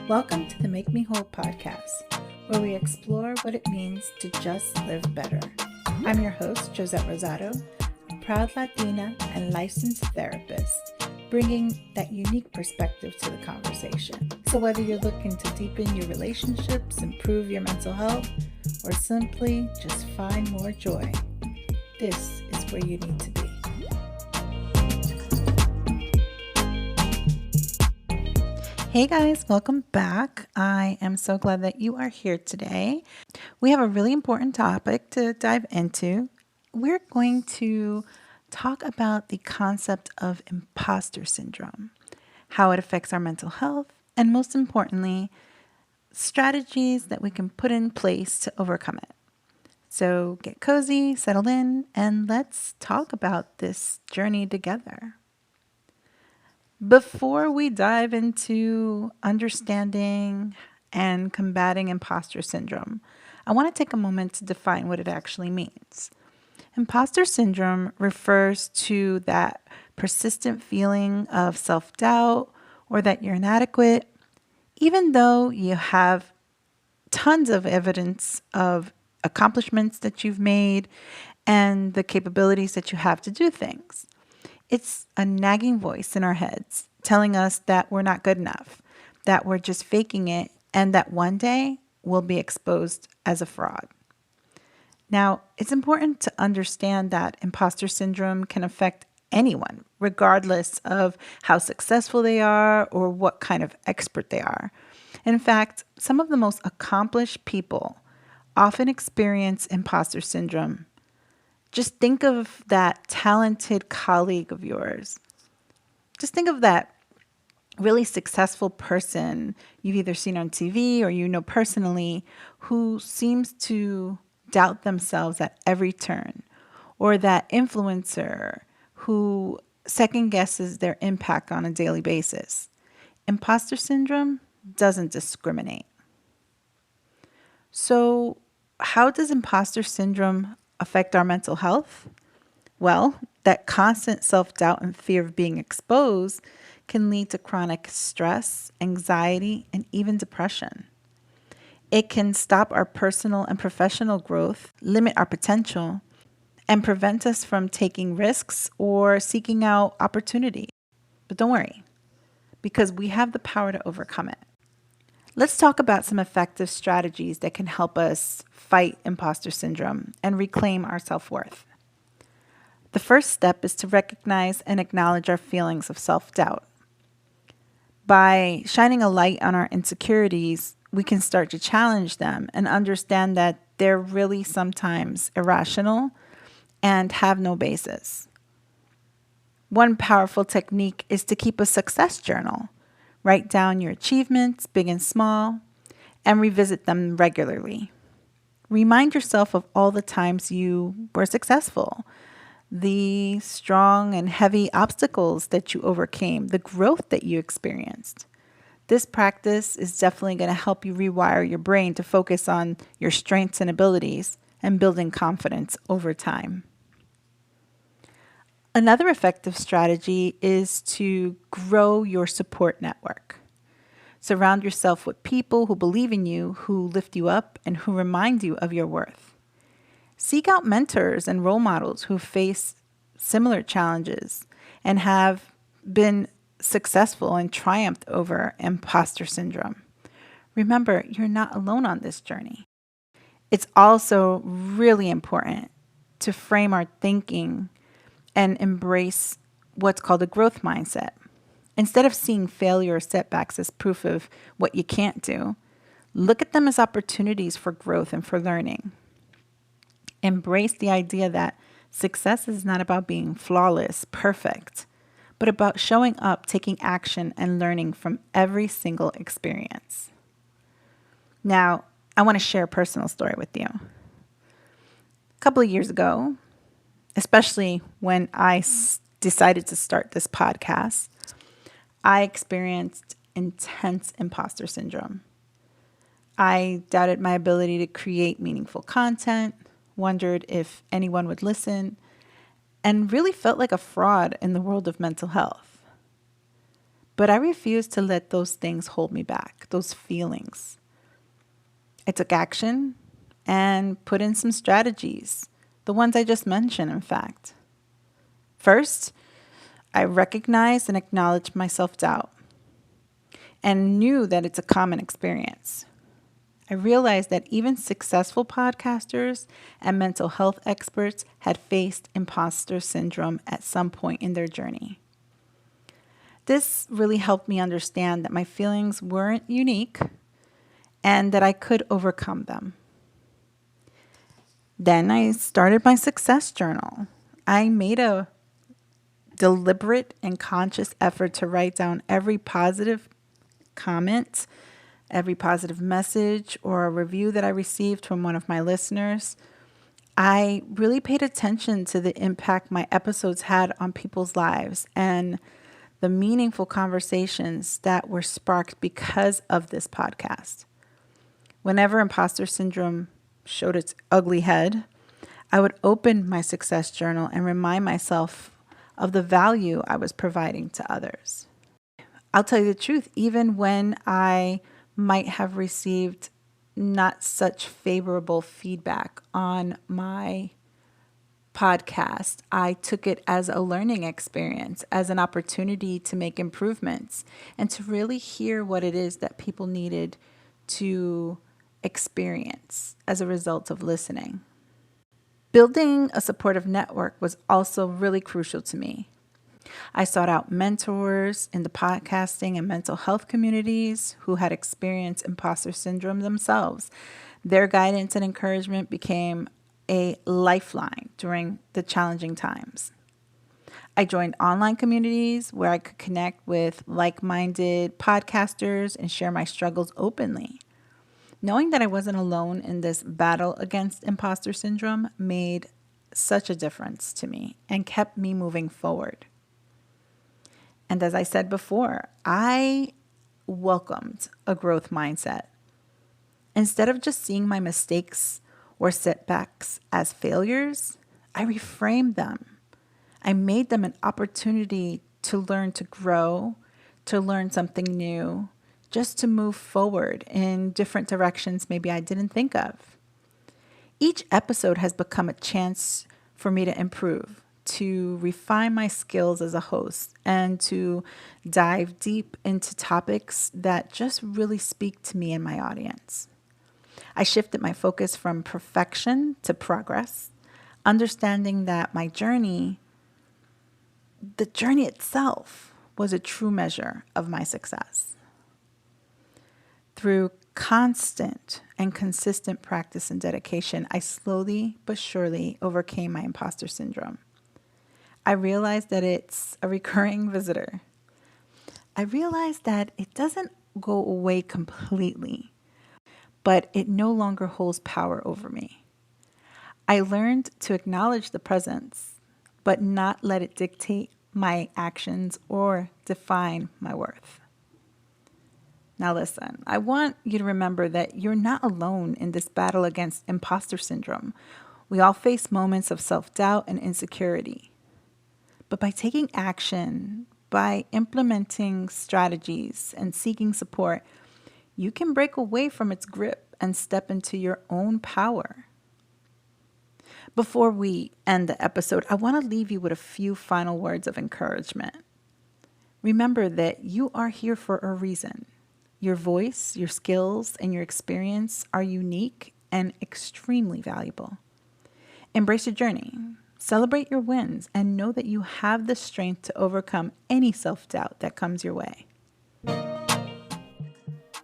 Welcome to the Make Me Whole podcast, where we explore what it means to just live better. I'm your host, Joset Rosado, a proud Latina and licensed therapist, bringing that unique perspective to the conversation. So whether you're looking to deepen your relationships, improve your mental health, or simply just find more joy, this is where you need to be. Hey guys, welcome back. I am so glad that you are here today. We have a really important topic to dive into. We're going to talk about the concept of imposter syndrome, how it affects our mental health, and most importantly, strategies that we can put in place to overcome it. So get cozy, settle in, and let's talk about this journey together. Before we dive into understanding and combating imposter syndrome, I want to take a moment to define what it actually means. Imposter syndrome refers to that persistent feeling of self-doubt or that you're inadequate, even though you have tons of evidence of accomplishments that you've made and the capabilities that you have to do things. It's a nagging voice in our heads telling us that we're not good enough, that we're just faking it, and that one day we'll be exposed as a fraud. Now, it's important to understand that imposter syndrome can affect anyone, regardless of how successful they are or what kind of expert they are. In fact, some of the most accomplished people often experience imposter syndrome. Just think of that talented colleague of yours. Just think of that really successful person you've either seen on TV or you know personally who seems to doubt themselves at every turn, or that influencer who second guesses their impact on a daily basis. Imposter syndrome doesn't discriminate. So, how does imposter syndrome affect our mental health? Well, that constant self-doubt and fear of being exposed can lead to chronic stress, anxiety, and even depression. It can stop our personal and professional growth, limit our potential, and prevent us from taking risks or seeking out opportunity. But don't worry, because we have the power to overcome it. Let's talk about some effective strategies that can help us fight imposter syndrome and reclaim our self-worth. The first step is to recognize and acknowledge our feelings of self-doubt. By shining a light on our insecurities, we can start to challenge them and understand that they're really sometimes irrational and have no basis. One powerful technique is to keep a success journal. Write down your achievements, big and small, and revisit them regularly. Remind yourself of all the times you were successful, the strong and heavy obstacles that you overcame, the growth that you experienced. This practice is definitely going to help you rewire your brain to focus on your strengths and abilities and building confidence over time. Another effective strategy is to grow your support network. Surround yourself with people who believe in you, who lift you up, and who remind you of your worth. Seek out mentors and role models who face similar challenges and have been successful and triumphed over imposter syndrome. Remember, you're not alone on this journey. It's also really important to frame our thinking and embrace what's called a growth mindset. Instead of seeing failure or setbacks as proof of what you can't do, look at them as opportunities for growth and for learning. Embrace the idea that success is not about being flawless, perfect, but about showing up, taking action, and learning from every single experience. Now, I want to share a personal story with you. A couple of years ago, especially when I decided to start this podcast, I experienced intense imposter syndrome. I doubted my ability to create meaningful content, wondered if anyone would listen, and really felt like a fraud in the world of mental health. But I refused to let those things hold me back, those feelings. I took action and put in some strategies, the ones I just mentioned, in fact. First, I recognized and acknowledged my self-doubt and knew that it's a common experience. I realized that even successful podcasters and mental health experts had faced imposter syndrome at some point in their journey. This really helped me understand that my feelings weren't unique and that I could overcome them. Then I started my success journal. I made a deliberate and conscious effort to write down every positive comment, every positive message or a review that I received from one of my listeners. I really paid attention to the impact my episodes had on people's lives and the meaningful conversations that were sparked because of this podcast. Whenever imposter syndrome showed its ugly head, I would open my success journal and remind myself of the value I was providing to others. I'll tell you the truth, even when I might have received not such favorable feedback on my podcast, I took it as a learning experience, as an opportunity to make improvements and to really hear what it is that people needed to experience as a result of listening. Building a supportive network was also really crucial to me. I sought out mentors in the podcasting and mental health communities who had experienced imposter syndrome themselves. Their guidance and encouragement became a lifeline during the challenging times. I joined online communities where I could connect with like-minded podcasters and share my struggles openly. Knowing that I wasn't alone in this battle against imposter syndrome made such a difference to me and kept me moving forward. And as I said before, I welcomed a growth mindset. Instead of just seeing my mistakes or setbacks as failures, I reframed them. I made them an opportunity to learn to grow, to learn something new, just to move forward in different directions maybe I didn't think of. Each episode has become a chance for me to improve, to refine my skills as a host, and to dive deep into topics that just really speak to me and my audience. I shifted my focus from perfection to progress, understanding that the journey itself was a true measure of my success. Through constant and consistent practice and dedication, I slowly but surely overcame my imposter syndrome. I realized that it's a recurring visitor. I realized that it doesn't go away completely, but it no longer holds power over me. I learned to acknowledge the presence, but not let it dictate my actions or define my worth. Now listen, I want you to remember that you're not alone in this battle against imposter syndrome. We all face moments of self-doubt and insecurity. But by taking action, by implementing strategies and seeking support, you can break away from its grip and step into your own power. Before we end the episode, I want to leave you with a few final words of encouragement. Remember that you are here for a reason. Your voice, your skills, and your experience are unique and extremely valuable. Embrace your journey, celebrate your wins, and know that you have the strength to overcome any self-doubt that comes your way.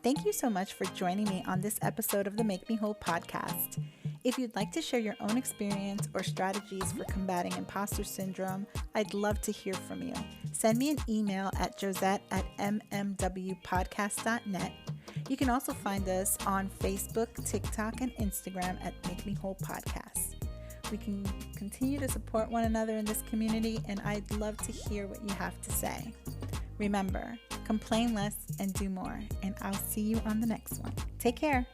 Thank you so much for joining me on this episode of the Make Me Whole podcast. If you'd like to share your own experience or strategies for combating imposter syndrome, I'd love to hear from you. Send me an email at joset@mmwpodcast.net. You can also find us on Facebook, TikTok, and Instagram at Make Me Whole Podcast. We can continue to support one another in this community, and I'd love to hear what you have to say. Remember, complain less and do more, and I'll see you on the next one. Take care.